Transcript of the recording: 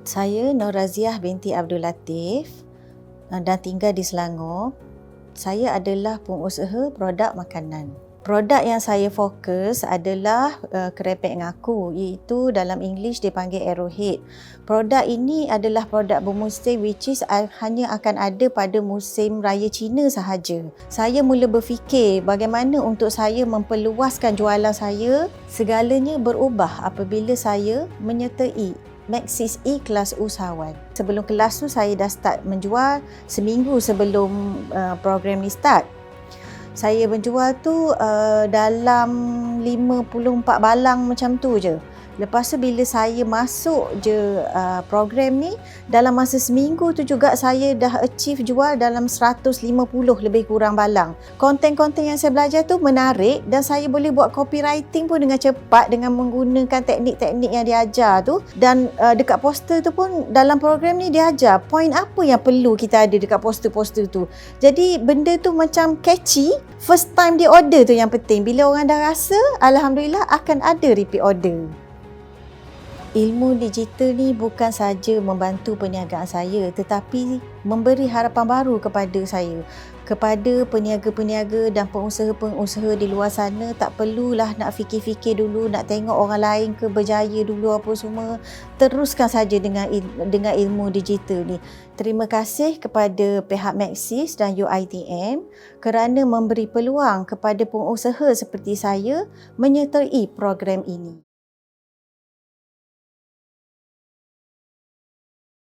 Saya Nur Raziah binti Abdul Latif dan tinggal di Selangor. Saya adalah pengusaha produk makanan. Produk yang saya fokus adalah kerepek ngaku, iaitu dalam English dipanggil Arrowhead. Produk ini adalah produk bermusim which is hanya akan ada pada musim raya Cina sahaja. Saya mula berfikir bagaimana untuk saya memperluaskan jualan saya. Segalanya berubah apabila saya menyertai Maxis E kelas usahawan. Sebelum kelas tu saya dah start menjual seminggu sebelum program ni start. Saya menjual tu dalam 54 balang macam tu je. Lepas tu bila saya masuk je program ni, dalam masa seminggu tu juga saya dah achieve jual dalam 150 lebih kurang balang. Konten-konten yang saya belajar tu menarik dan saya boleh buat copywriting pun dengan cepat dengan menggunakan teknik-teknik yang diajar tu. Dan dekat poster tu pun dalam program ni dia ajar poin apa yang perlu kita ada dekat poster-poster tu. Jadi benda tu macam catchy. First time dia order tu yang penting. Bila orang dah rasa, alhamdulillah akan ada repeat order. Ilmu digital ni bukan saja membantu perniagaan saya tetapi memberi harapan baru kepada saya. Kepada peniaga-peniaga dan pengusaha-pengusaha di luar sana, tak perlulah nak fikir-fikir dulu, nak tengok orang lain ke berjaya dulu apa semua. Teruskan saja dengan ilmu digital ni. Terima kasih kepada pihak Maxis dan UiTM kerana memberi peluang kepada pengusaha seperti saya menyertai program ini.